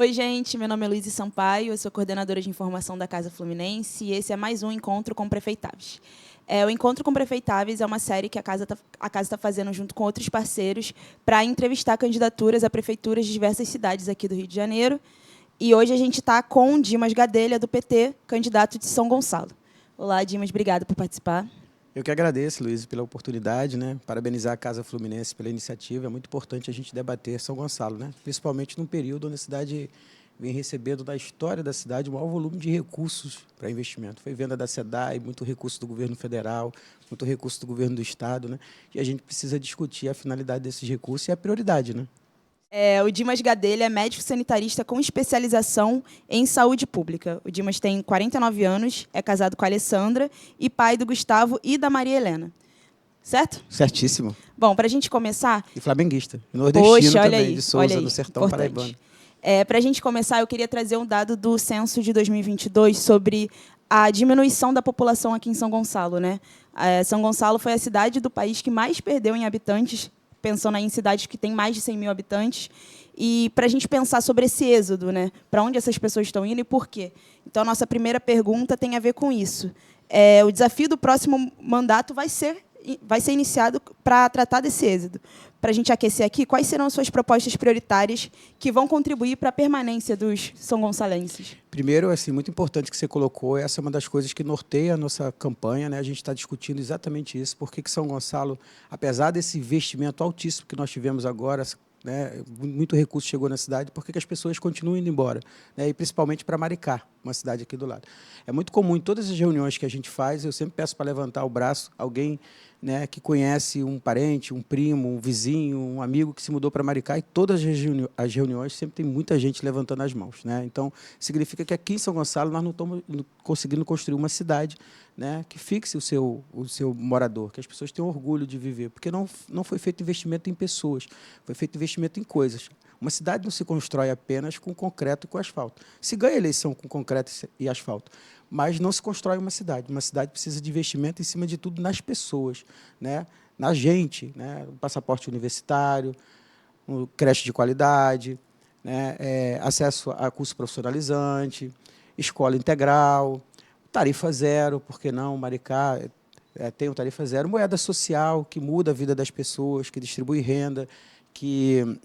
Oi, gente, meu nome é Luísa Sampaio, eu sou coordenadora de informação da Casa Fluminense e esse é mais um Encontro com Prefeitáveis. O Encontro com Prefeitáveis é uma série que a Casa está fazendo junto com outros parceiros para entrevistar candidaturas a prefeituras de diversas cidades aqui do Rio de Janeiro. E hoje a gente está com o Dimas Gadelha, do PT, candidato de São Gonçalo. Olá, Dimas, obrigada por participar. Eu que agradeço, Luiz, pela oportunidade, né? Parabenizar a Casa Fluminense pela iniciativa. É muito importante a gente debater São Gonçalo, né? Principalmente num período onde a cidade vem recebendo da história da cidade o maior volume de recursos para investimento. Foi venda da SEDAI, muito recurso do governo federal, muito recurso do governo do estado, né? E a gente precisa discutir a finalidade desses recursos e a prioridade, né? O Dimas Gadelha é médico sanitarista com especialização em saúde pública. O Dimas tem 49 anos, é casado com a Alessandra e pai do Gustavo e da Maria Helena. Certo? Certíssimo. Bom, para a gente começar... E flamenguista. E nordestino Poxa, olha também, aí, de Souza, olha aí, no sertão importante. paraibano. Para a gente começar, eu queria trazer um dado do censo de 2022 sobre a diminuição da população aqui em São Gonçalo, né? São Gonçalo foi a cidade do país que mais perdeu em habitantes, pensando aí em cidades que têm mais de 100 mil habitantes, e para a gente pensar sobre esse êxodo, né? Para onde essas pessoas estão indo e por quê. Então, a nossa primeira pergunta tem a ver com isso. O desafio do próximo mandato vai ser iniciado para tratar desse êxodo. Para a gente aquecer aqui, quais serão as suas propostas prioritárias que vão contribuir para a permanência dos são gonçalenses? Primeiro, assim, muito importante que você colocou, essa é uma das coisas que norteia a nossa campanha, né? A gente está discutindo exatamente isso, porque que São Gonçalo, apesar desse investimento altíssimo que nós tivemos agora, né, muito recurso chegou na cidade, por que as pessoas continuam indo embora, né? E principalmente para Maricá, uma cidade aqui do lado. É muito comum em todas as reuniões que a gente faz, eu sempre peço para levantar o braço alguém, né, que conhece um parente, um primo, um vizinho, um amigo que se mudou para Maricá, e todas as reuniões sempre tem muita gente levantando as mãos, né? Então, significa que aqui em São Gonçalo nós não estamos conseguindo construir uma cidade, né, que fixe o seu morador, que as pessoas tenham orgulho de viver, porque não foi feito investimento em pessoas, foi feito investimento em coisas. Uma cidade não se constrói apenas com concreto e com asfalto. Se ganha eleição com concreto e asfalto, mas não se constrói uma cidade. Uma cidade precisa de investimento, em cima de tudo, nas pessoas, né? Na gente, né? O passaporte universitário, o creche de qualidade, né? Acesso a curso profissionalizante, escola integral, tarifa zero, por que não? Maricá tem o tarifa zero, moeda social, que muda a vida das pessoas, que distribui renda, que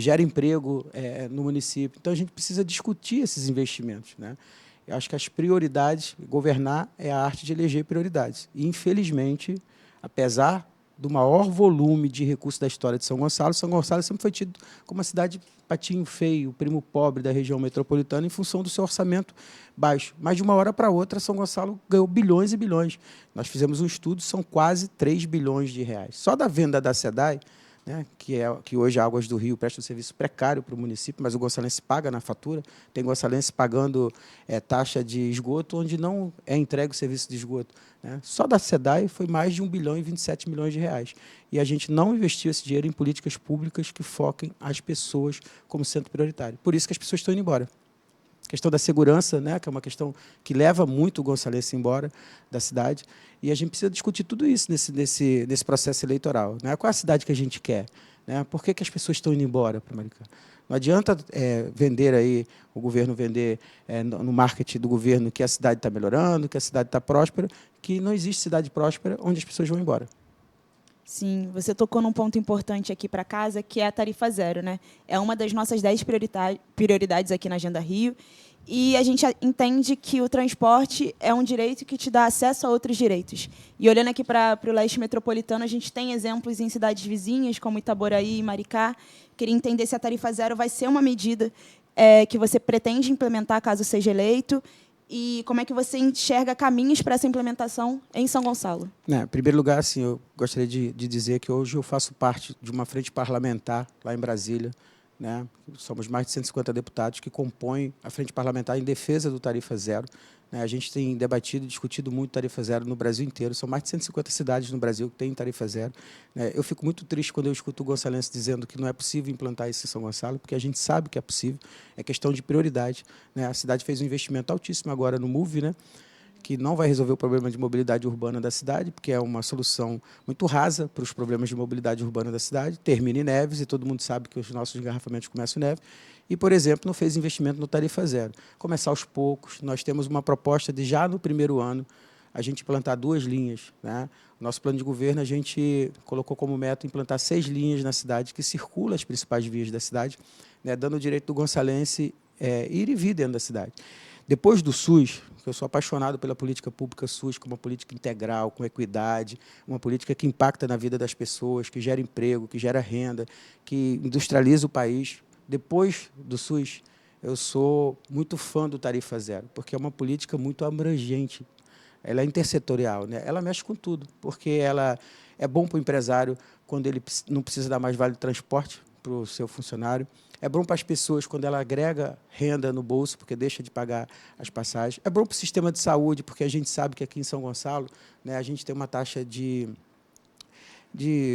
gera emprego no município. Então, a gente precisa discutir esses investimentos, né? Eu acho que as prioridades, governar é a arte de eleger prioridades. E, infelizmente, apesar do maior volume de recursos da história de São Gonçalo sempre foi tido como uma cidade patinho feio, primo pobre da região metropolitana, em função do seu orçamento baixo. Mas, de uma hora para outra, São Gonçalo ganhou bilhões e bilhões. Nós fizemos um estudo, são quase 3 bilhões de reais. Só da venda da SEDAI, né, que hoje a Águas do Rio presta um serviço precário para o município, mas o gonçalense paga na fatura. Tem gonçalense pagando taxa de esgoto, onde não é entregue o serviço de esgoto, né? Só da SEDAI foi mais de 1 bilhão e 27 milhões de reais. E a gente não investiu esse dinheiro em políticas públicas que foquem as pessoas como centro prioritário. Por isso que as pessoas estão indo embora. A questão da segurança, né, que é uma questão que leva muito o gonçalense embora da cidade, e a gente precisa discutir tudo isso nesse processo eleitoral, né? Qual é a cidade que a gente quer, né? Por que as pessoas estão indo embora para Maricá? Não adianta vender aí, o governo vender no marketing do governo que a cidade está melhorando, que a cidade está próspera, que não existe cidade próspera onde as pessoas vão embora. Sim, você tocou num ponto importante aqui para casa, que é a tarifa zero, né? É uma das nossas 10 prioridades aqui na Agenda Rio. E a gente entende que o transporte é um direito que te dá acesso a outros direitos. E olhando aqui para o leste metropolitano, a gente tem exemplos em cidades vizinhas, como Itaboraí e Maricá. Queria entender se a tarifa zero vai ser uma medida que você pretende implementar caso seja eleito, e como é que você enxerga caminhos para essa implementação em São Gonçalo? Em primeiro lugar, assim, eu gostaria de dizer que hoje eu faço parte de uma frente parlamentar lá em Brasília, né? Somos mais de 150 deputados que compõem a frente parlamentar em defesa do tarifa zero, né? A gente tem debatido e discutido muito tarifa zero no Brasil inteiro. São mais de 150 cidades no Brasil que têm tarifa zero, né? Eu fico muito triste quando eu escuto o gonçalense dizendo que não é possível implantar isso em São Gonçalo, porque a gente sabe que é possível, é questão de prioridade, né? A cidade fez um investimento altíssimo agora no MOVE, né, que não vai resolver o problema de mobilidade urbana da cidade, porque é uma solução muito rasa para os problemas de mobilidade urbana da cidade, termina em Neves, e todo mundo sabe que os nossos engarrafamentos começam em Neves, e, por exemplo, não fez investimento no tarifa zero. Começar aos poucos, nós temos uma proposta de, já no primeiro ano, a gente implantar 2 linhas. Né? O nosso plano de governo, a gente colocou como meta implantar 6 linhas na cidade, que circulam as principais vias da cidade, né, dando o direito do gonçalense ir e vir dentro da cidade. Depois do SUS, que eu sou apaixonado pela política pública SUS, como uma política integral, com equidade, uma política que impacta na vida das pessoas, que gera emprego, que gera renda, que industrializa o país. Depois do SUS, eu sou muito fã do Tarifa Zero, porque é uma política muito abrangente. Ela é intersetorial, né? Ela mexe com tudo, porque ela é bom para o empresário quando ele não precisa dar mais vale de transporte para o seu funcionário. É bom para as pessoas quando ela agrega renda no bolso, porque deixa de pagar as passagens. É bom para o sistema de saúde, porque a gente sabe que aqui em São Gonçalo, né, a gente tem uma taxa de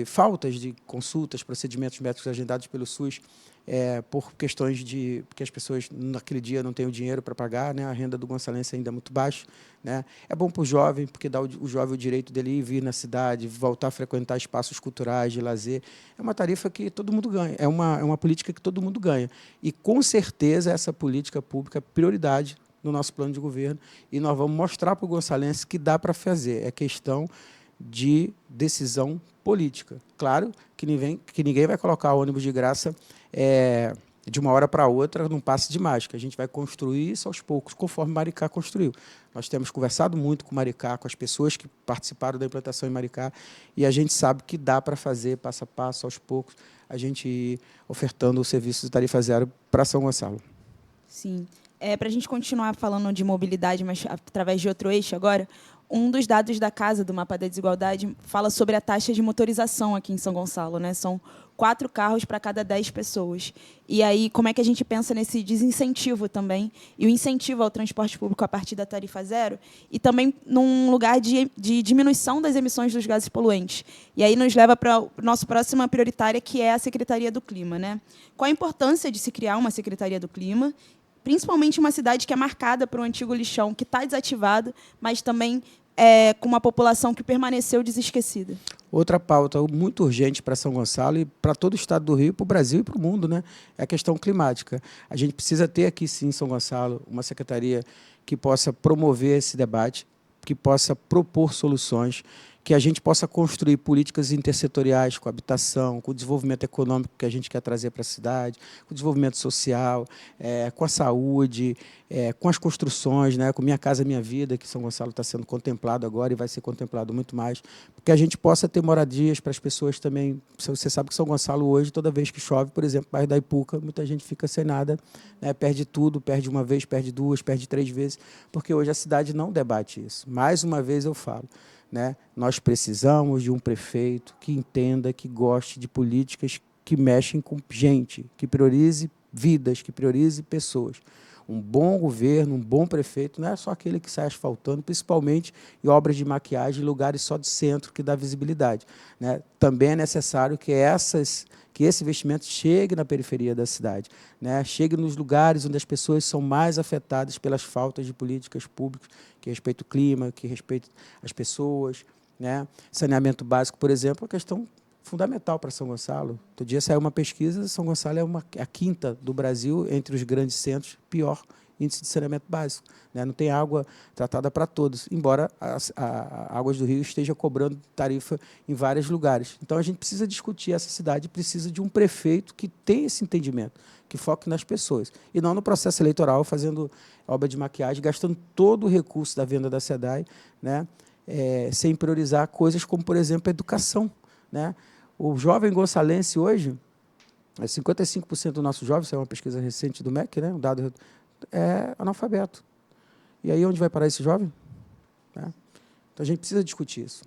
faltas de consultas, procedimentos médicos agendados pelo SUS, por questões de que as pessoas naquele dia não têm o dinheiro para pagar, né? A renda do gonçalense ainda é muito baixa, né? É bom para o jovem, porque dá o jovem o direito dele ir e vir na cidade, voltar a frequentar espaços culturais, de lazer. É uma tarifa que todo mundo ganha, é uma política que todo mundo ganha. E, com certeza, essa política pública é prioridade no nosso plano de governo, e nós vamos mostrar para o gonçalense que dá para fazer. É questão de decisão política. Claro que ninguém vai colocar ônibus de graça de uma hora para outra num passe de mágica. A gente vai construir isso aos poucos, conforme Maricá construiu. Nós temos conversado muito com Maricá, com as pessoas que participaram da implantação em Maricá, e a gente sabe que dá para fazer, passo a passo, aos poucos, a gente ir ofertando o serviço de tarifa zero para São Gonçalo. Sim. Para a gente continuar falando de mobilidade, mas através de outro eixo agora, um dos dados da Casa do Mapa da Desigualdade fala sobre a taxa de motorização aqui em São Gonçalo, né? São 4 carros para cada 10 pessoas. E aí, como é que a gente pensa nesse desincentivo também, e o incentivo ao transporte público a partir da tarifa zero, e também num lugar de diminuição das emissões dos gases poluentes. E aí nos leva para a nossa próxima prioritária, que é a Secretaria do Clima, né? Qual a importância de se criar uma Secretaria do Clima, principalmente uma cidade que é marcada por um antigo lixão que está desativado, mas também com uma população que permaneceu desesquecida? Outra pauta muito urgente para São Gonçalo e para todo o estado do Rio, para o Brasil e para o mundo, né, é a questão climática. A gente precisa ter aqui, sim, em São Gonçalo, uma secretaria que possa promover esse debate, que possa propor soluções, que a gente possa construir políticas intersetoriais com a habitação, com o desenvolvimento econômico que a gente quer trazer para a cidade, com o desenvolvimento social, com a saúde, com as construções, né, com Minha Casa Minha Vida, que São Gonçalo está sendo contemplado agora e vai ser contemplado muito mais, que a gente possa ter moradias para as pessoas também. Você sabe que São Gonçalo hoje, toda vez que chove, por exemplo, bairro da Ipuca, muita gente fica sem nada, né, perde tudo, perde uma vez, perde 2, perde 3 vezes, porque hoje a cidade não debate isso. Mais uma vez eu falo, né? Nós precisamos de um prefeito que entenda, que goste de políticas que mexem com gente, que priorize vidas, que priorize pessoas. Um bom governo, um bom prefeito, não é só aquele que sai asfaltando, principalmente em obras de maquiagem, em lugares só de centro, que dá visibilidade, né? Também é necessário que esse investimento chegue na periferia da cidade, né? Chegue nos lugares onde as pessoas são mais afetadas pelas faltas de políticas públicas que respeitam o clima, que respeitam as pessoas, né? Saneamento básico, por exemplo, é uma questão fundamental para São Gonçalo. Outro dia saiu uma pesquisa, São Gonçalo é a 5ª do Brasil, entre os grandes centros, pior índice de saneamento básico, né? Não tem água tratada para todos, embora a Águas do Rio esteja cobrando tarifa em vários lugares. Então, a gente precisa discutir essa cidade, precisa de um prefeito que tenha esse entendimento, que foque nas pessoas, e não no processo eleitoral, fazendo obra de maquiagem, gastando todo o recurso da venda da SEDAI, né? Sem priorizar coisas como, por exemplo, a educação, né? O jovem gonçalense hoje, 55% do nosso jovem, isso é uma pesquisa recente do MEC, né? Um dado é analfabeto. E aí, onde vai parar esse jovem? Né? Então, a gente precisa discutir isso.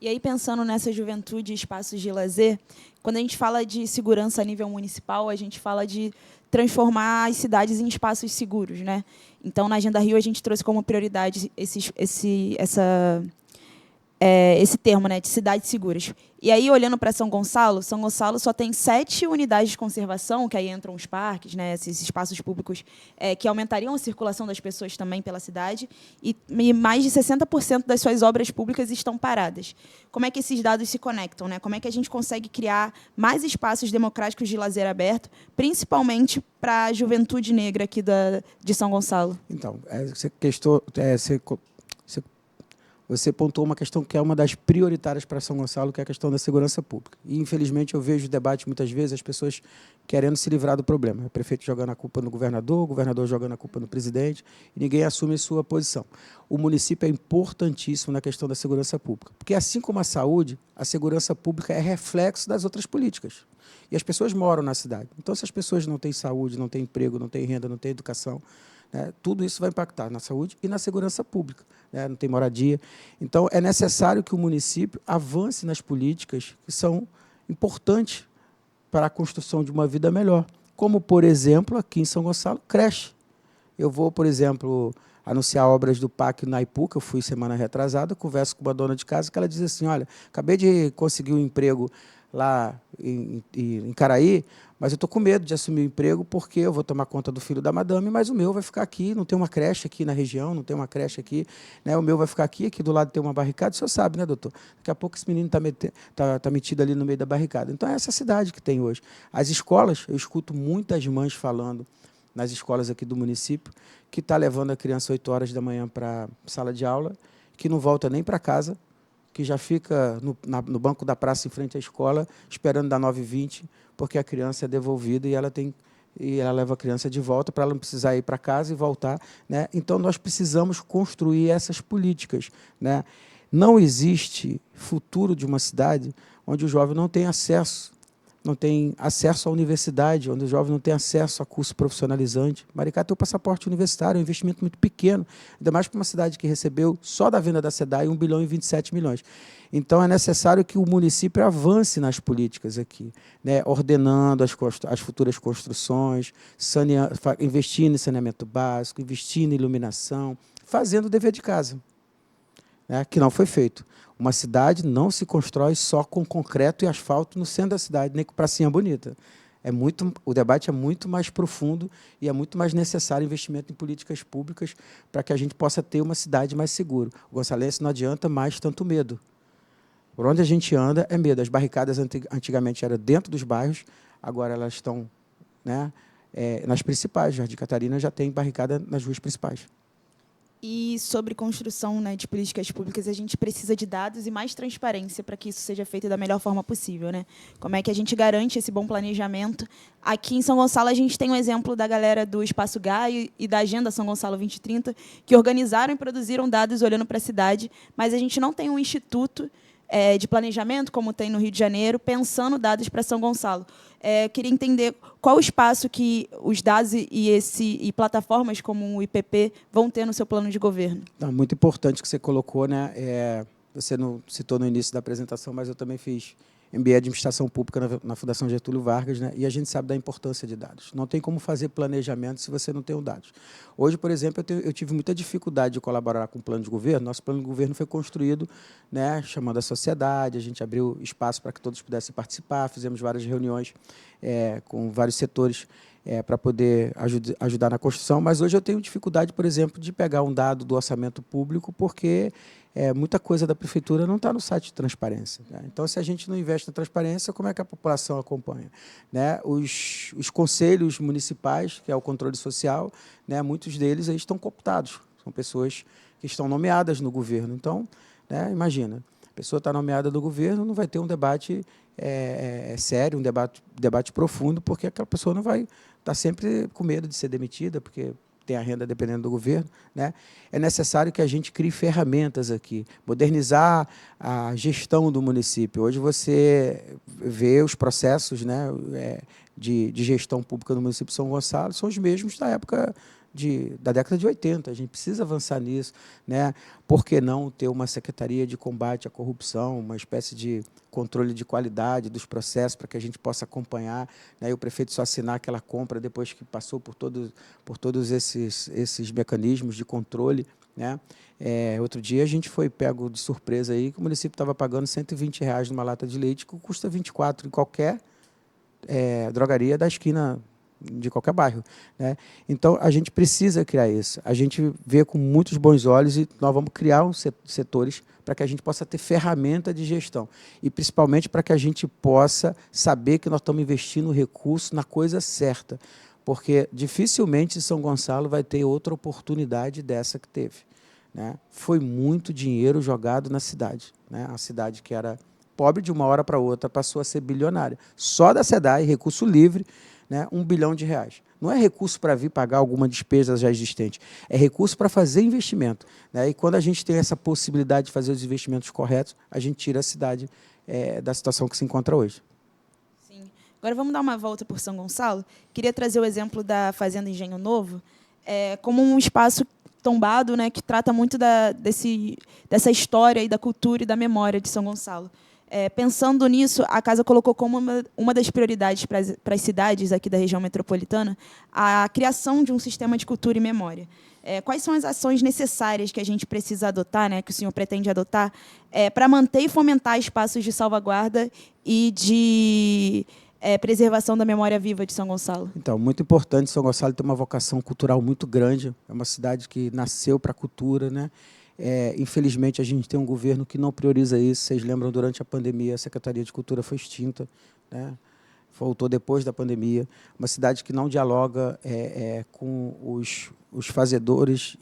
E aí, pensando nessa juventude e espaços de lazer, quando a gente fala de segurança a nível municipal, a gente fala de transformar as cidades em espaços seguros, né? Então, na Agenda Rio, a gente trouxe como prioridade esse termo, né, de cidades seguras. E aí, olhando para São Gonçalo só tem 7 unidades de conservação, que aí entram os parques, né, esses espaços públicos que aumentariam a circulação das pessoas também pela cidade, e mais de 60% das suas obras públicas estão paradas. Como é que esses dados se conectam, né? Como é que a gente consegue criar mais espaços democráticos de lazer aberto, principalmente para a juventude negra aqui de São Gonçalo? Então, você pontuou uma questão que é uma das prioritárias para São Gonçalo, que é a questão da segurança pública. E, infelizmente, eu vejo debate muitas vezes, as pessoas querendo se livrar do problema. O prefeito jogando a culpa no governador, o governador jogando a culpa no presidente, e ninguém assume sua posição. O município é importantíssimo na questão da segurança pública, porque, assim como a saúde, a segurança pública é reflexo das outras políticas. E as pessoas moram na cidade. Então, se as pessoas não têm saúde, não têm emprego, não têm renda, não têm educação, né, tudo isso vai impactar na saúde e na segurança pública, né, não tem moradia. Então, é necessário que o município avance nas políticas que são importantes para a construção de uma vida melhor, como, por exemplo, aqui em São Gonçalo, creche. Eu vou, por exemplo, anunciar obras do PAC na Ipu, que eu fui semana retrasada, converso com uma dona de casa que ela diz assim, olha, acabei de conseguir um emprego lá em Caraí, mas eu estou com medo de assumir o emprego porque eu vou tomar conta do filho da madame, mas o meu vai ficar aqui, não tem uma creche aqui na região, não tem uma creche aqui, né? O meu vai ficar aqui do lado tem uma barricada, o senhor sabe, né, doutor? Daqui a pouco esse menino está metido ali no meio da barricada. Então, é essa cidade que tem hoje. As escolas, eu escuto muitas mães falando nas escolas aqui do município, que está levando a criança 8 horas da manhã para a sala de aula, que não volta nem para casa, que já fica no banco da praça em frente à escola, esperando dar 9h20, porque a criança é devolvida e ela leva a criança de volta para ela não precisar ir para casa e voltar, né? Então, nós precisamos construir essas políticas, né? Não existe futuro de uma cidade onde o jovem não tem acesso à universidade, onde o jovem não tem acesso a curso profissionalizante. Maricá tem o passaporte universitário, é um investimento muito pequeno, ainda mais para uma cidade que recebeu, só da venda da SEDAI, 1 bilhão e 27 milhões. Então, é necessário que o município avance nas políticas aqui, né, ordenando as futuras construções, investindo em saneamento básico, investindo em iluminação, fazendo o dever de casa, né, que não foi feito. Uma cidade não se constrói só com concreto e asfalto no centro da cidade, nem com pracinha bonita. O debate é muito mais profundo e é muito mais necessário investimento em políticas públicas para que a gente possa ter uma cidade mais segura. O gonçalense não adianta mais tanto medo. Por onde a gente anda é medo. As barricadas antigamente eram dentro dos bairros, agora elas estão, né, nas principais. Jardim Catarina já tem barricada nas ruas principais. E sobre construção, né, de políticas públicas, a gente precisa de dados e mais transparência para que isso seja feito da melhor forma possível, né? Como é que a gente garante esse bom planejamento? Aqui em São Gonçalo, a gente tem um exemplo da galera do Espaço Gaia e da Agenda São Gonçalo 2030, que organizaram e produziram dados olhando para a cidade, mas a gente não tem um instituto de planejamento, como tem no Rio de Janeiro, pensando dados para São Gonçalo. Queria entender qual o espaço que os dados e plataformas como o IPP vão ter no seu plano de governo. Não, muito importante que você colocou, né? Você não citou no início da apresentação, mas eu também fiz MBA de Administração Pública na Fundação Getúlio Vargas, né? E a gente sabe da importância de dados. Não tem como fazer planejamento se você não tem os dados. Hoje, por exemplo, eu tive muita dificuldade de colaborar com o plano de governo. Nosso plano de governo foi construído, né, chamando a sociedade, a gente abriu espaço para que todos pudessem participar, fizemos várias reuniões com vários setores para poder ajudar na construção, mas hoje eu tenho dificuldade, por exemplo, de pegar um dado do orçamento público, porque muita coisa da prefeitura não está no site de transparência, né? Então, se a gente não investe na transparência, como é que a população acompanha, né? Os conselhos municipais, que é o controle social, né, muitos deles aí estão cooptados, são pessoas que estão nomeadas no governo. Então, né, imagina, a pessoa está nomeada no governo, não vai ter um debate sério, um debate profundo, porque aquela pessoa não vai estar sempre com medo de ser demitida, porque tem a renda dependendo do governo, né? É necessário que a gente crie ferramentas aqui, modernizar a gestão do município. Hoje você vê os processos, né, de gestão pública no município de São Gonçalo, são os mesmos da época da década de 80. A gente precisa avançar nisso, né? Por que não ter uma secretaria de combate à corrupção, uma espécie de controle de qualidade dos processos para que a gente possa acompanhar, né, e o prefeito só assinar aquela compra depois que passou por todos esses mecanismos de controle, né? Outro dia a gente foi pego de surpresa aí que o município estava pagando R$ 120 numa lata de leite que custa 24 em qualquer drogaria da esquina de qualquer bairro, né? Então, a gente precisa criar isso. A gente vê com muitos bons olhos e nós vamos criar uns setores para que a gente possa ter ferramenta de gestão e, principalmente, para que a gente possa saber que nós estamos investindo recurso na coisa certa, porque dificilmente São Gonçalo vai ter outra oportunidade dessa que teve, né? Foi muito dinheiro jogado na cidade, né? A cidade que era pobre de uma hora para outra passou a ser bilionária. Só da SEDAI, recurso livre, né, R$ 1 bilhão. Não é recurso para vir pagar alguma despesa já existente, é recurso para fazer investimento, né? E quando a gente tem essa possibilidade de fazer os investimentos corretos, a gente tira a cidade da situação que se encontra hoje. Sim. Agora vamos dar uma volta por São Gonçalo. Queria trazer o exemplo da Fazenda Engenho Novo como um espaço tombado, né, que trata muito dessa história e da cultura e da memória de São Gonçalo. Pensando nisso, a casa colocou como uma das prioridades para as cidades aqui da região metropolitana a criação de um sistema de cultura e memória. Quais são as ações necessárias que a gente precisa adotar, né, que o senhor pretende adotar, para manter e fomentar espaços de salvaguarda e de preservação da memória viva de São Gonçalo? Então, muito importante, São Gonçalo tem uma vocação cultural muito grande, é uma cidade que nasceu para a cultura, né? Infelizmente, a gente tem um governo que não prioriza isso. Vocês lembram, durante a pandemia, a Secretaria de Cultura foi extinta, né? Voltou depois da pandemia. Uma cidade que não dialoga com os fazedores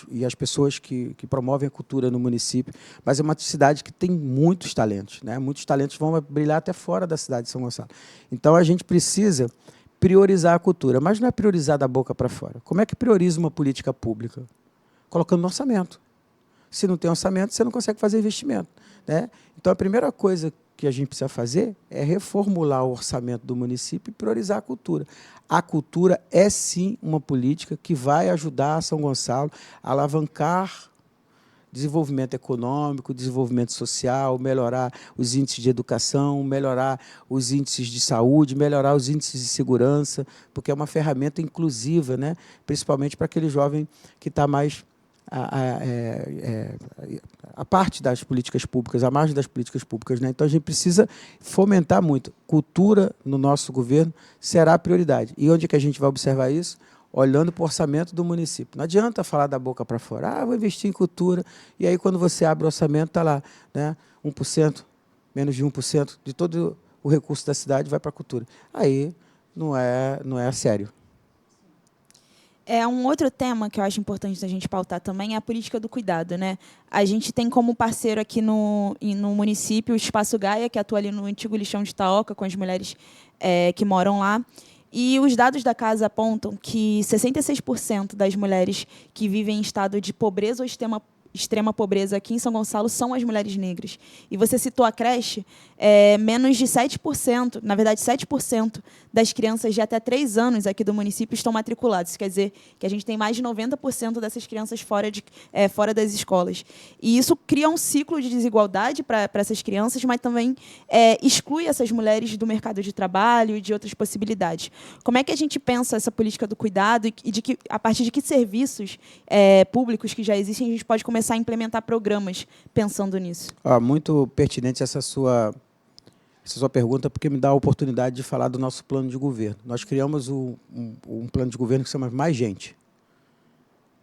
e as pessoas que promovem a cultura no município, mas é uma cidade que tem muitos talentos, né? Muitos talentos vão brilhar até fora da cidade de São Gonçalo. Então, a gente precisa priorizar a cultura, mas não é priorizar da boca para fora. Como é que prioriza uma política pública? Colocando no orçamento. Se não tem orçamento, você não consegue fazer investimento, né? Então, a primeira coisa que a gente precisa fazer é reformular o orçamento do município e priorizar a cultura. A cultura é, sim, uma política que vai ajudar a São Gonçalo a alavancar desenvolvimento econômico, desenvolvimento social, melhorar os índices de educação, melhorar os índices de saúde, melhorar os índices de segurança, porque é uma ferramenta inclusiva, né? Principalmente para aquele jovem que está mais a parte das políticas públicas, a margem das políticas públicas, né? Então, a gente precisa fomentar muito. Cultura, no nosso governo, será a prioridade. E onde é que a gente vai observar isso? Olhando para o orçamento do município. Não adianta falar da boca para fora. Vou investir em cultura. E aí, quando você abre o orçamento, está lá, né? 1%, menos de 1% de todo o recurso da cidade vai para a cultura. Aí não é sério. Um outro tema que eu acho importante a gente pautar também é a política do cuidado, né? A gente tem como parceiro aqui no município o Espaço Gaia, que atua ali no antigo lixão de Itaoca, com as mulheres que moram lá. E os dados da casa apontam que 66% das mulheres que vivem em estado de pobreza ou extrema pobreza aqui em São Gonçalo são as mulheres negras. E você citou a creche, menos de 7%, na verdade 7% das crianças de até 3 anos aqui do município estão matriculadas. Isso quer dizer que a gente tem mais de 90% dessas crianças fora das escolas. E isso cria um ciclo de desigualdade para essas crianças, mas também exclui essas mulheres do mercado de trabalho e de outras possibilidades. Como é que a gente pensa essa política do cuidado e a partir de que serviços públicos que já existem a gente pode começar a implementar programas pensando nisso? Muito pertinente essa sua pergunta, porque me dá a oportunidade de falar do nosso plano de governo. Nós criamos um plano de governo que se chama Mais Gente,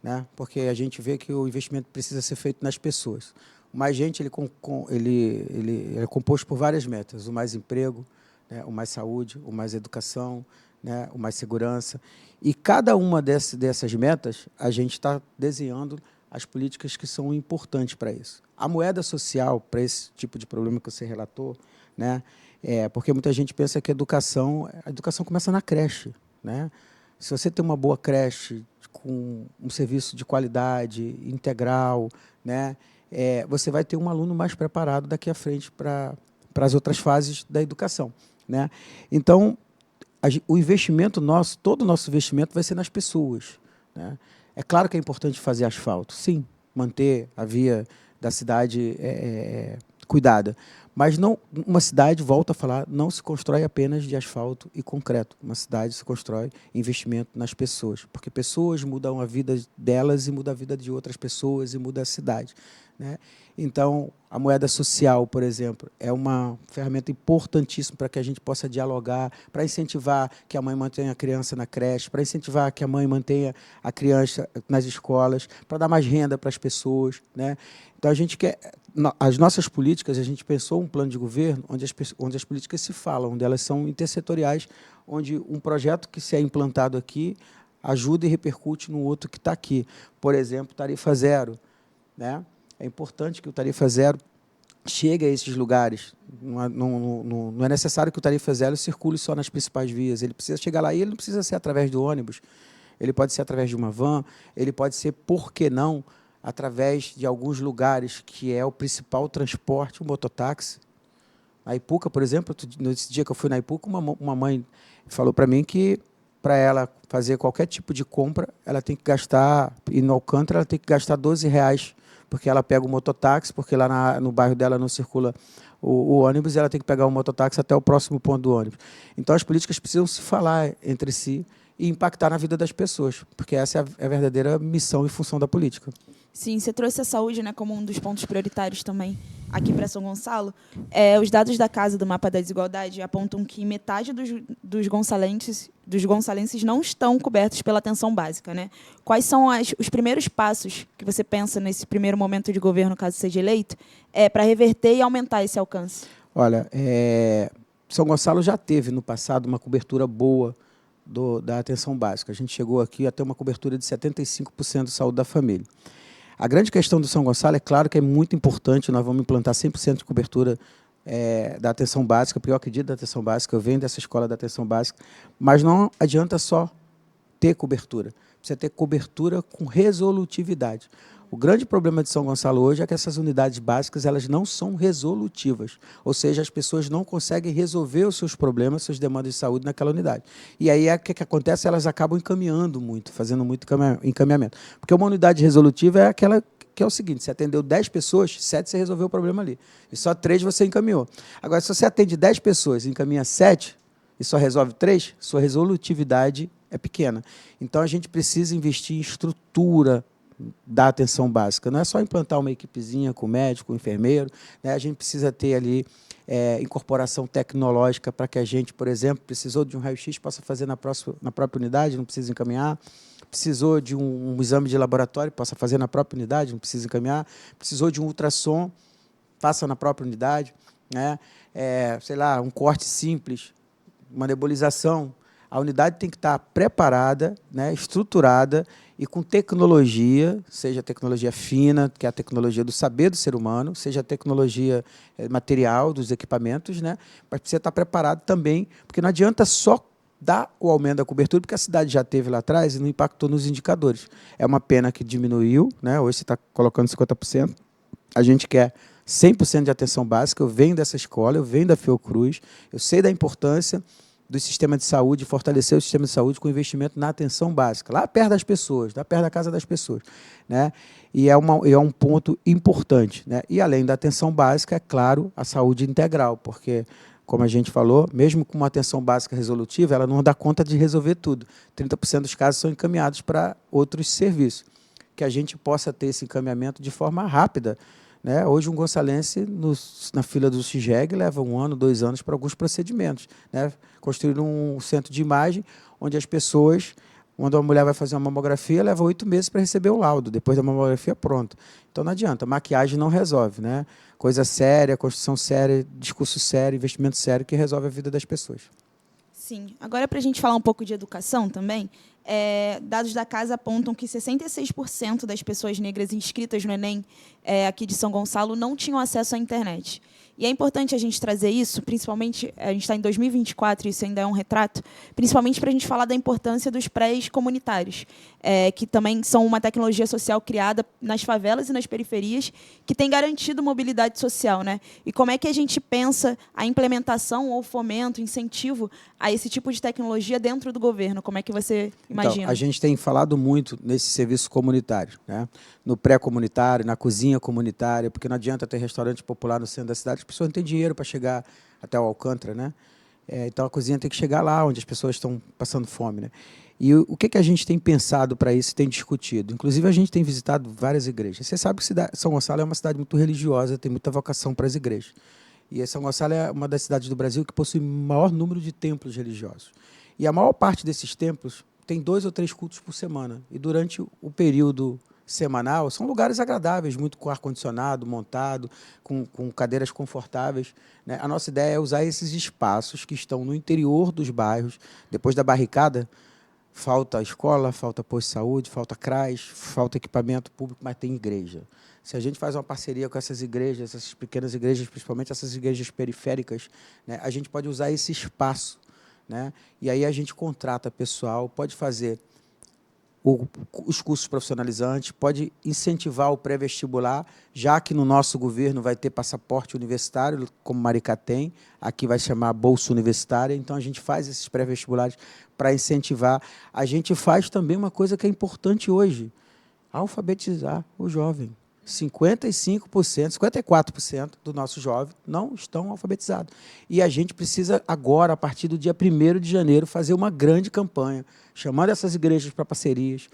né? Porque a gente vê que o investimento precisa ser feito nas pessoas. O Mais Gente ele é composto por várias metas: o mais emprego, né? O mais saúde, o mais educação, né? O mais segurança. E cada uma dessas metas, a gente está desenhando as políticas que são importantes para isso. A moeda social, para esse tipo de problema que você relatou, né? Porque muita gente pensa que a educação começa na creche, né? Se você tem uma boa creche, com um serviço de qualidade, integral, né? Você vai ter um aluno mais preparado daqui à frente para as outras fases da educação, né? Então, o investimento nosso, todo o nosso investimento vai ser nas pessoas, né? É claro que é importante fazer asfalto, sim, manter a via da cidade cuidada, Mas não, uma cidade, volto a falar, não se constrói apenas de asfalto e concreto. Uma cidade se constrói investimento nas pessoas, porque pessoas mudam a vida delas e mudam a vida de outras pessoas e muda a cidade, né? Então, a moeda social, por exemplo, é uma ferramenta importantíssima para que a gente possa dialogar, para incentivar que a mãe mantenha a criança na creche, para incentivar que a mãe mantenha a criança nas escolas, para dar mais renda para as pessoas, né? Então, a gente quer... As nossas políticas, a gente pensou um plano de governo onde as políticas se falam, onde elas são intersetoriais, onde um projeto que se é implantado aqui ajuda e repercute no outro que está aqui. Por exemplo, tarifa zero, né? É importante que o tarifa zero chegue a esses lugares. Não é necessário que o tarifa zero circule só nas principais vias. Ele precisa chegar lá e ele não precisa ser através do ônibus. Ele pode ser através de uma van, ele pode ser, por que não, através de alguns lugares que é o principal transporte, o mototáxi. A Ipuca, por exemplo, nesse dia que eu fui na Ipuca, uma mãe falou para mim que, para ela fazer qualquer tipo de compra, ela tem que gastar, e no Alcântara, ela tem que gastar R$ 12, porque ela pega o mototáxi, porque lá no bairro dela não circula o ônibus, e ela tem que pegar o mototáxi até o próximo ponto do ônibus. Então, as políticas precisam se falar entre si e impactar na vida das pessoas, porque essa é a verdadeira missão e função da política. Sim, você trouxe a saúde, né, como um dos pontos prioritários também aqui para São Gonçalo. Os dados da Casa do Mapa da Desigualdade apontam que metade dos gonçalenses não estão cobertos pela atenção básica, né? Quais são os primeiros passos que você pensa nesse primeiro momento de governo, caso seja eleito, para reverter e aumentar esse alcance? Olha, São Gonçalo já teve no passado uma cobertura boa da atenção básica. A gente chegou aqui a ter uma cobertura de 75% de saúde da família. A grande questão do São Gonçalo, é claro que é muito importante, nós vamos implantar 100% de cobertura da atenção básica, porque eu acredito na atenção básica, eu venho dessa escola da atenção básica, mas não adianta só ter cobertura, precisa ter cobertura com resolutividade. O grande problema de São Gonçalo hoje é que essas unidades básicas elas não são resolutivas, ou seja, as pessoas não conseguem resolver os seus problemas, suas demandas de saúde naquela unidade. E aí o que acontece? Elas acabam encaminhando muito, fazendo muito encaminhamento. Porque uma unidade resolutiva é aquela que é o seguinte, você atendeu 10 pessoas, 7 você resolveu o problema ali, e só 3 você encaminhou. Agora, se você atende 10 pessoas e encaminha 7, e só resolve 3, sua resolutividade é pequena. Então, a gente precisa investir em estrutura da atenção básica. Não é só implantar uma equipezinha com médico, com enfermeiro, né? A gente precisa ter ali incorporação tecnológica para que a gente, por exemplo, precisou de um raio-x, possa fazer na própria unidade, não precisa encaminhar. Precisou de um exame de laboratório, possa fazer na própria unidade, não precisa encaminhar. Precisou de um ultrassom, faça na própria unidade, né? Sei lá, um corte simples, uma nebulização. A unidade tem que estar preparada, né, estruturada e com tecnologia, seja a tecnologia fina, que é a tecnologia do saber do ser humano, seja a tecnologia material dos equipamentos, né, mas precisa estar preparado também, porque não adianta só dar o aumento da cobertura, porque a cidade já teve lá atrás e não impactou nos indicadores. É uma pena que diminuiu, né, hoje você está colocando 50%, a gente quer 100% de atenção básica, eu venho dessa escola, eu venho da Fiocruz, eu sei da importância do sistema de saúde, fortalecer o sistema de saúde com investimento na atenção básica, lá perto das pessoas, lá perto da casa das pessoas, né? E é um ponto importante, né? E, além da atenção básica, é claro, a saúde integral, porque, como a gente falou, mesmo com uma atenção básica resolutiva, ela não dá conta de resolver tudo. 30% dos casos são encaminhados para outros serviços. Que a gente possa ter esse encaminhamento de forma rápida, né? Hoje, um gonçalense, na fila do CIGEG, leva 1 ano, 2 anos para alguns procedimentos, né? Construir um centro de imagem onde as pessoas, quando a mulher vai fazer uma mamografia, leva 8 meses para receber o laudo, depois da mamografia pronta. Então, não adianta, maquiagem não resolve, né? Coisa séria, construção séria, discurso sério, investimento sério que resolve a vida das pessoas. Sim. Agora, para a gente falar um pouco de educação também, dados da casa apontam que 66% das pessoas negras inscritas no Enem aqui de São Gonçalo não tinham acesso à internet. E é importante a gente trazer isso, principalmente, a gente está em 2024, isso ainda é um retrato, principalmente para a gente falar da importância dos prés comunitários, que também são uma tecnologia social criada nas favelas e nas periferias, que tem garantido mobilidade social, né? E como é que a gente pensa a implementação ou fomento, incentivo a esse tipo de tecnologia dentro do governo? Como é que você imagina? Então, a gente tem falado muito nesse serviço comunitário, né? No pré-comunitário, na cozinha comunitária, porque não adianta ter restaurante popular no centro da cidade, pessoas não têm dinheiro para chegar até o Alcântara, né? Então, a cozinha tem que chegar lá, onde as pessoas estão passando fome, né? E o que a gente tem pensado para isso, tem discutido? Inclusive, a gente tem visitado várias igrejas. Você sabe que São Gonçalo é uma cidade muito religiosa, tem muita vocação para as igrejas. E São Gonçalo é uma das cidades do Brasil que possui o maior número de templos religiosos. E a maior parte desses templos tem 2 ou 3 cultos por semana. E durante o período semanal, são lugares agradáveis, muito com ar-condicionado, montado, com cadeiras confortáveis, né? A nossa ideia é usar esses espaços que estão no interior dos bairros, depois da barricada. Falta escola, falta posto de saúde, falta CRAS, falta equipamento público, mas tem igreja. Se a gente faz uma parceria com essas igrejas, essas pequenas igrejas, principalmente essas igrejas periféricas, né, a gente pode usar esse espaço, né? E aí a gente contrata pessoal, pode fazer os cursos profissionalizantes, pode incentivar o pré-vestibular, já que no nosso governo vai ter passaporte universitário, como Maricá tem, aqui vai chamar Bolsa Universitária, então a gente faz esses pré-vestibulares para incentivar. A gente faz também uma coisa que é importante hoje, alfabetizar o jovem. 55%, 54% do nosso jovem não estão alfabetizados. E a gente precisa agora, a partir do dia 1º de janeiro, fazer uma grande campanha, chamando essas igrejas para parcerias,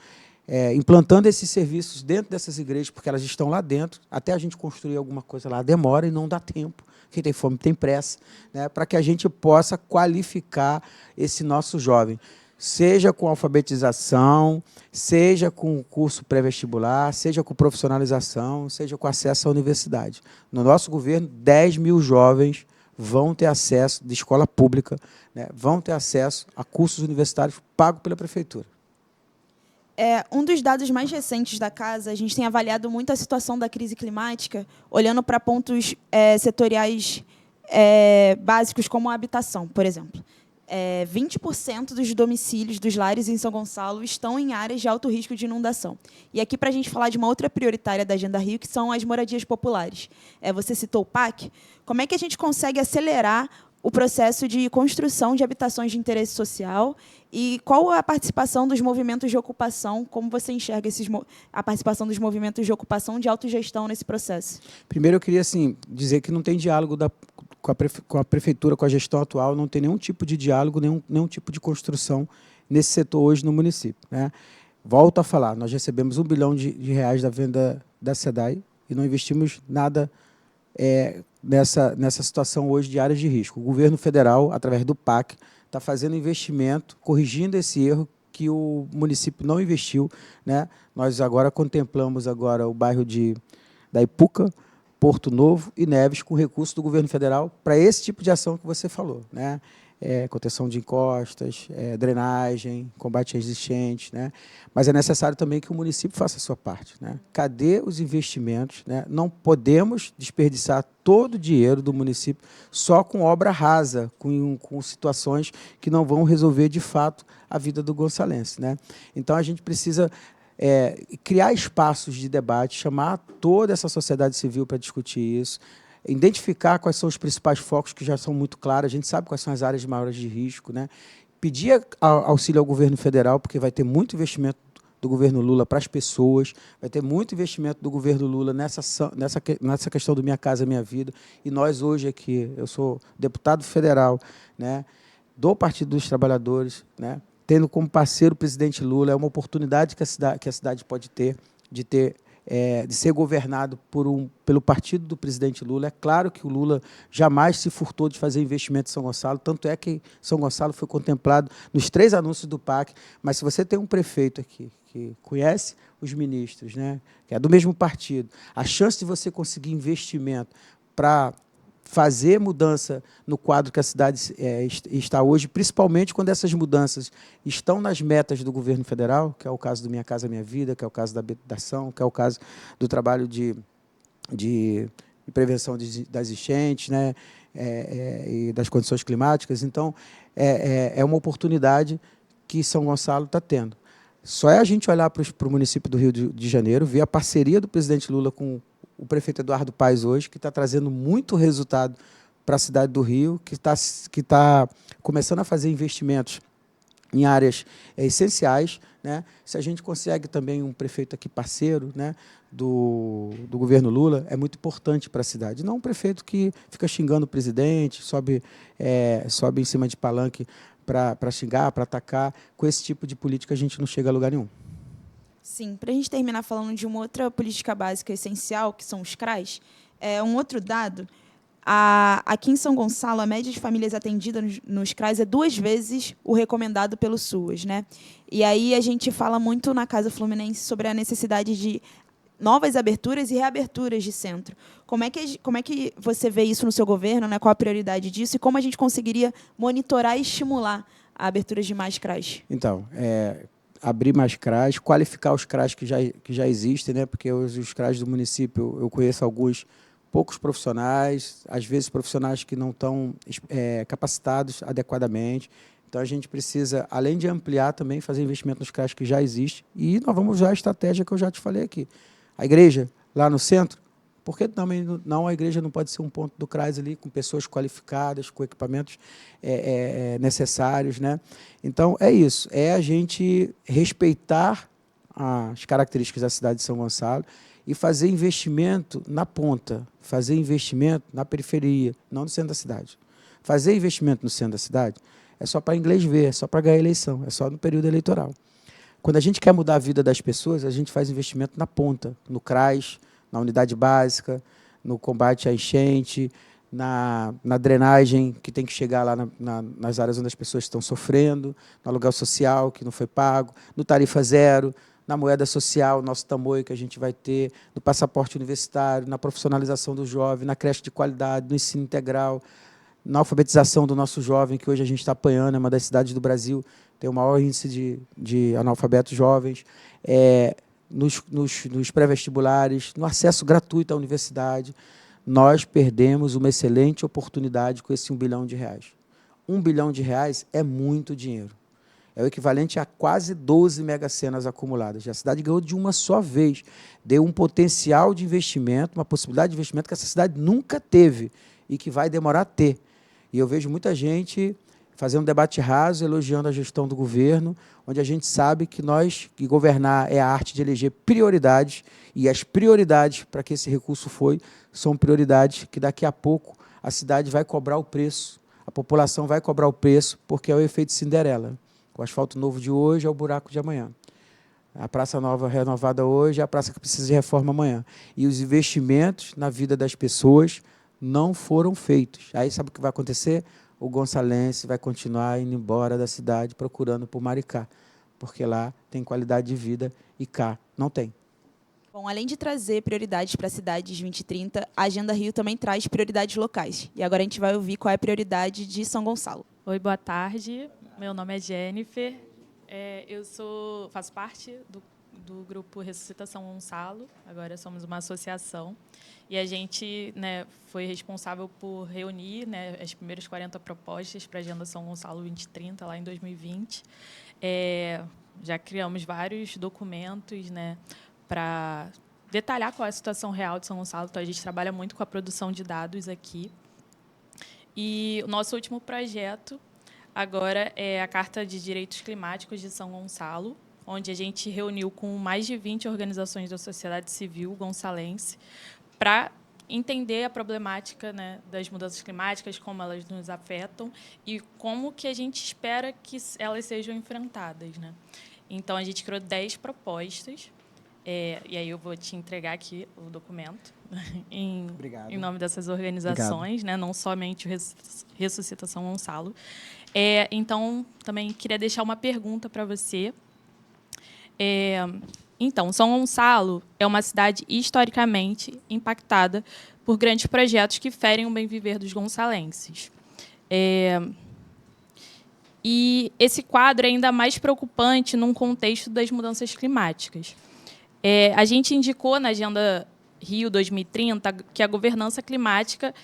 implantando esses serviços dentro dessas igrejas, porque elas estão lá dentro, até a gente construir alguma coisa lá demora e não dá tempo. Quem tem fome tem pressa, né, para que a gente possa qualificar esse nosso jovem, seja com alfabetização, seja com curso pré-vestibular, seja com profissionalização, seja com acesso à universidade. No nosso governo, 10 mil jovens vão ter acesso, de escola pública, né, vão ter acesso a cursos universitários pagos pela prefeitura. Um dos dados mais recentes da casa, a gente tem avaliado muito a situação da crise climática, olhando para pontos setoriais básicos, como a habitação, por exemplo. 20% dos domicílios dos lares em São Gonçalo estão em áreas de alto risco de inundação. E aqui, para a gente falar de uma outra prioritária da Agenda Rio, que são as moradias populares. Você citou o PAC. Como é que a gente consegue acelerar o processo de construção de habitações de interesse social e qual a participação dos movimentos de ocupação, como você enxerga a participação dos movimentos de ocupação de autogestão nesse processo? Primeiro, eu queria dizer que não tem diálogo com a prefeitura, com a gestão atual, não tem nenhum tipo de diálogo, nenhum tipo de construção nesse setor hoje no município, né? Volto a falar, nós recebemos R$1 bilhão da venda da SEDAI e não investimos nada nessa situação hoje de áreas de risco. O governo federal, através do PAC, está fazendo investimento, corrigindo esse erro que o município não investiu, né? Nós agora contemplamos o bairro da Ipuca, Porto Novo e Neves com recursos do governo federal para esse tipo de ação que você falou, né? Contenção de encostas, drenagem, combate às enchentes, né? Mas é necessário também que o município faça a sua parte, né? Cadê os investimentos, né? Não podemos desperdiçar todo o dinheiro do município só com obra rasa, com situações que não vão resolver de fato a vida do gonçalense, né? Então a gente precisa criar espaços de debate, chamar toda essa sociedade civil para discutir isso, identificar quais são os principais focos, que já são muito claros, a gente sabe quais são as áreas maiores de risco, né? Pedir auxílio ao governo federal, porque vai ter muito investimento do governo Lula para as pessoas, vai ter muito investimento do governo Lula nessa questão do Minha Casa Minha Vida, e nós hoje aqui, eu sou deputado federal, né, do Partido dos Trabalhadores, né, tendo como parceiro o presidente Lula, é uma oportunidade que a cidade pode ter de ser governado pelo partido do presidente Lula. É claro que o Lula jamais se furtou de fazer investimento em São Gonçalo, tanto é que São Gonçalo foi contemplado nos 3 anúncios do PAC, mas se você tem um prefeito aqui que conhece os ministros, né, que é do mesmo partido, a chance de você conseguir investimento para fazer mudança no quadro que a cidade está hoje, principalmente quando essas mudanças estão nas metas do governo federal, que é o caso do Minha Casa Minha Vida, que é o caso da habitação, que é o caso do trabalho de prevenção das enchentes, né, e das condições climáticas. Então, é uma oportunidade que São Gonçalo está tendo. Só é a gente olhar para o município do Rio de Janeiro, ver a parceria do presidente Lula com o prefeito Eduardo Paes hoje, que está trazendo muito resultado para a cidade do Rio, que está começando a fazer investimentos em áreas essenciais, né? Se a gente consegue também um prefeito aqui parceiro, né, do governo Lula, é muito importante para a cidade. Não um prefeito que fica xingando o presidente, sobe em cima de palanque para xingar, para atacar. Com esse tipo de política, a gente não chega a lugar nenhum. Sim, para a gente terminar falando de uma outra política básica essencial, que são os CRAs, um outro dado, aqui em São Gonçalo, a média de famílias atendidas nos CRAs é 2 vezes o recomendado pelo SUAS, né? E aí a gente fala muito na Casa Fluminense sobre a necessidade de novas aberturas e reaberturas de centro. Como é que você vê isso no seu governo, né? Qual a prioridade disso e como a gente conseguiria monitorar e estimular a abertura de mais CRAs? Então, abrir mais CRAs, qualificar os CRAs que já existem, né? Porque os CRAs do município, eu conheço alguns poucos profissionais, às vezes profissionais que não estão capacitados adequadamente. Então, a gente precisa, além de ampliar, também fazer investimento nos CRAs que já existem. E nós vamos usar a estratégia que eu já te falei aqui. A igreja, lá no centro, por que também não a igreja não pode ser um ponto do CRAS ali, com pessoas qualificadas, com equipamentos necessários, né? Então, é isso. É a gente respeitar as características da cidade de São Gonçalo e fazer investimento na ponta, fazer investimento na periferia, não no centro da cidade. Fazer investimento no centro da cidade é só para inglês ver, é só para ganhar eleição, é só no período eleitoral. Quando a gente quer mudar a vida das pessoas, a gente faz investimento na ponta, no CRAS, na unidade básica, no combate à enchente, na drenagem, que tem que chegar lá nas áreas onde as pessoas estão sofrendo, no aluguel social, que não foi pago, no tarifa zero, na moeda social, nosso tamoio que a gente vai ter, no passaporte universitário, na profissionalização do jovem, na creche de qualidade, no ensino integral, na alfabetização do nosso jovem, que hoje a gente está apanhando, é uma das cidades do Brasil, tem o maior índice de analfabetos jovens, nos pré-vestibulares, no acesso gratuito à universidade. Nós perdemos uma excelente oportunidade com esse R$ 1 bilhão. R$ 1 bilhão é muito dinheiro. É o equivalente a quase 12 mega-senas acumuladas. A cidade ganhou de uma só vez. Deu um potencial de investimento, uma possibilidade de investimento que essa cidade nunca teve e que vai demorar a ter. E eu vejo muita gente fazendo um debate raso, elogiando a gestão do governo, onde a gente sabe que governar é a arte de eleger prioridades, e as prioridades para que esse recurso são prioridades que daqui a pouco a cidade vai cobrar o preço, a população vai cobrar o preço, porque é o efeito Cinderela. O asfalto novo de hoje é o buraco de amanhã. A praça nova renovada hoje é a praça que precisa de reforma amanhã. E os investimentos na vida das pessoas não foram feitos. Aí sabe o que vai acontecer? O gonçalense vai continuar indo embora da cidade procurando por Maricá, porque lá tem qualidade de vida e cá não tem. Bom, além de trazer prioridades para a cidade de 2030, a Agenda Rio também traz prioridades locais. E agora a gente vai ouvir qual é a prioridade de São Gonçalo. Oi, boa tarde. Meu nome é Jennifer. Eu faço parte do grupo Ressuscitação Gonçalo. Agora somos uma associação. E a gente, né, foi responsável por reunir, né, as primeiras 40 propostas para a Agenda São Gonçalo 2030, lá em 2020. Já criamos vários documentos, né, para detalhar qual é a situação real de São Gonçalo. Então, a gente trabalha muito com a produção de dados aqui. E o nosso último projeto agora é a Carta de Direitos Climáticos de São Gonçalo, onde a gente reuniu com mais de 20 organizações da sociedade civil gonçalense para entender a problemática, né, das mudanças climáticas, como elas nos afetam e como que a gente espera que elas sejam enfrentadas, né? Então, a gente criou 10 propostas, e aí eu vou te entregar aqui o documento, em nome dessas organizações, né, não somente o Ressuscitação Gonçalo. Então, também queria deixar uma pergunta para você. Então, São Gonçalo é uma cidade historicamente impactada por grandes projetos que ferem o bem-viver dos gonçalenses. E esse quadro é ainda mais preocupante num contexto das mudanças climáticas. A gente indicou na Agenda Rio 2030 que a governança climática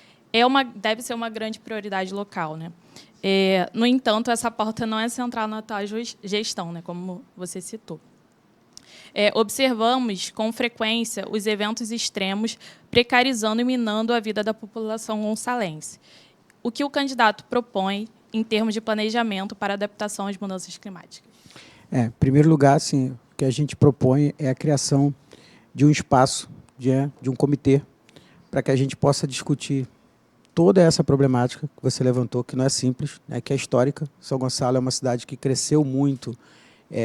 deve ser uma grande prioridade local, né? No entanto, essa pauta não é central na atual gestão, né, como você citou. Observamos, com frequência, os eventos extremos precarizando e minando a vida da população gonçalense. O que o candidato propõe em termos de planejamento para adaptação às mudanças climáticas? Em primeiro lugar, assim, o que a gente propõe é a criação de um espaço, de um comitê, para que a gente possa discutir toda essa problemática que você levantou, que não é simples, né, que é histórica. São Gonçalo é uma cidade que cresceu muito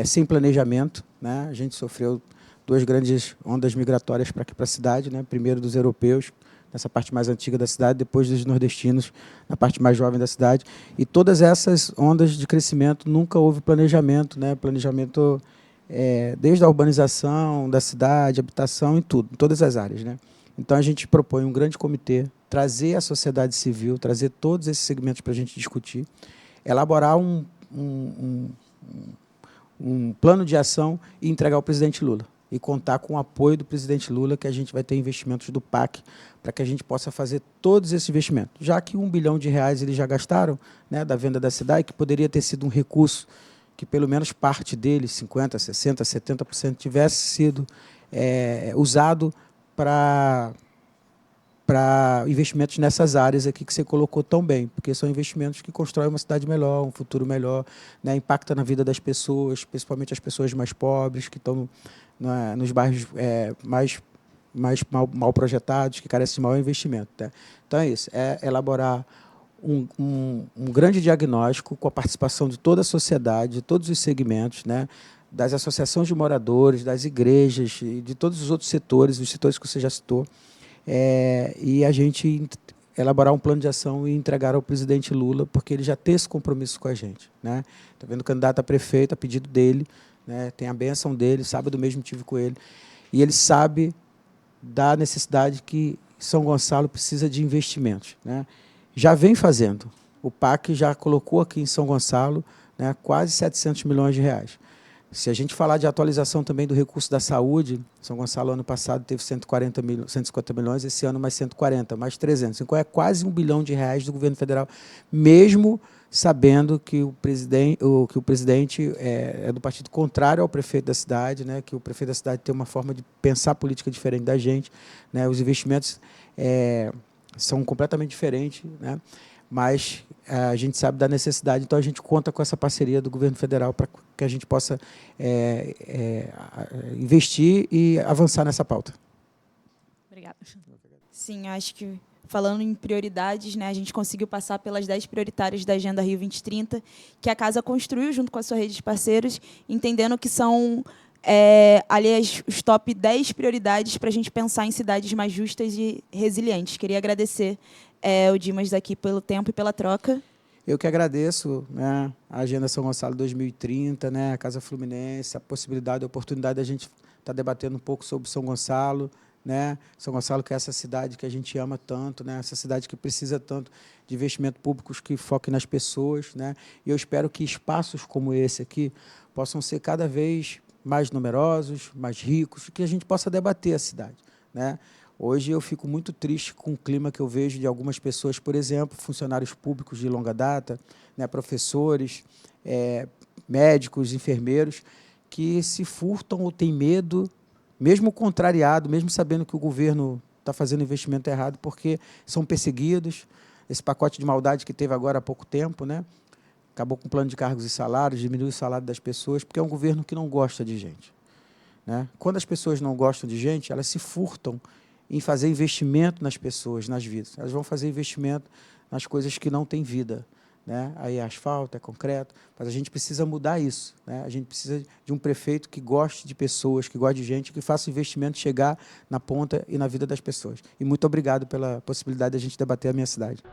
sem planejamento, né? A gente sofreu 2 grandes ondas migratórias para aqui para a cidade, né? Primeiro dos europeus, nessa parte mais antiga da cidade, depois dos nordestinos, na parte mais jovem da cidade. E todas essas ondas de crescimento nunca houve planejamento, né? Planejamento desde a urbanização da cidade, habitação e tudo, em todas as áreas, né? Então, a gente propõe um grande comitê, trazer a sociedade civil, trazer todos esses segmentos para a gente discutir, elaborar um plano de ação e entregar ao presidente Lula. E contar com o apoio do presidente Lula, que a gente vai ter investimentos do PAC, para que a gente possa fazer todos esses investimentos. Já que R$1 bilhão eles já gastaram, né, da venda da cidade, que poderia ter sido um recurso que pelo menos parte dele, 50%, 60%, 70%, tivesse sido usado para investimentos nessas áreas aqui que você colocou tão bem, porque são investimentos que constroem uma cidade melhor, um futuro melhor, né, impacta na vida das pessoas, principalmente as pessoas mais pobres, que estão nos bairros mais mal projetados, que carecem de maior investimento. Tá? Então, é isso, elaborar um grande diagnóstico com a participação de toda a sociedade, de todos os segmentos, né, das associações de moradores, das igrejas, e de todos os outros setores, os setores que você já citou, e a gente elaborar um plano de ação e entregar ao presidente Lula, porque ele já tem esse compromisso com a gente. Né? Está vendo o candidato a prefeito, a pedido dele, né? Tem a bênção dele, sábado mesmo tive com ele, e ele sabe da necessidade que São Gonçalo precisa de investimentos. Né? Já vem fazendo. O PAC já colocou aqui em São Gonçalo, né, quase R$700 milhões. Se a gente falar de atualização também do recurso da saúde, São Gonçalo, ano passado, teve 150 milhões, esse ano mais 140, mais 300. Então, é quase R$1 bilhão do governo federal, mesmo sabendo que o presidente é do partido contrário ao prefeito da cidade, né, que o prefeito da cidade tem uma forma de pensar política diferente da gente, né, os investimentos são completamente diferentes, né, mas a gente sabe da necessidade, então a gente conta com essa parceria do governo federal para que a gente possa investir e avançar nessa pauta. Obrigada. Sim, acho que, falando em prioridades, né, a gente conseguiu passar pelas 10 prioritárias da Agenda Rio 2030, que a Casa construiu junto com a sua rede de parceiros, entendendo que são aliás, os top 10 prioridades para a gente pensar em cidades mais justas e resilientes. Queria agradecer o Dimas daqui pelo tempo e pela troca. Eu que agradeço, né, a Agenda São Gonçalo 2030, né, a Casa Fluminense, a possibilidade, a oportunidade de a gente estar debatendo um pouco sobre São Gonçalo, né, São Gonçalo, que é essa cidade que a gente ama tanto, né, essa cidade que precisa tanto de investimentos públicos que foquem nas pessoas, né, e eu espero que espaços como esse aqui possam ser cada vez mais numerosos, mais ricos, que a gente possa debater a cidade. Né? Hoje eu fico muito triste com o clima que eu vejo de algumas pessoas, por exemplo, funcionários públicos de longa data, né, professores, médicos, enfermeiros, que se furtam ou têm medo, mesmo contrariado, mesmo sabendo que o governo está fazendo investimento errado, porque são perseguidos. Esse pacote de maldade que teve agora há pouco tempo, né? Acabou com o plano de cargos e salários, diminuiu o salário das pessoas, porque é um governo que não gosta de gente. Né? Quando as pessoas não gostam de gente, elas se furtam em fazer investimento nas pessoas, nas vidas. Elas vão fazer investimento nas coisas que não têm vida. Né? Aí é asfalto, é concreto, mas a gente precisa mudar isso. Né? A gente precisa de um prefeito que goste de pessoas, que goste de gente, que faça o investimento chegar na ponta e na vida das pessoas. E muito obrigado pela possibilidade de a gente debater a minha cidade.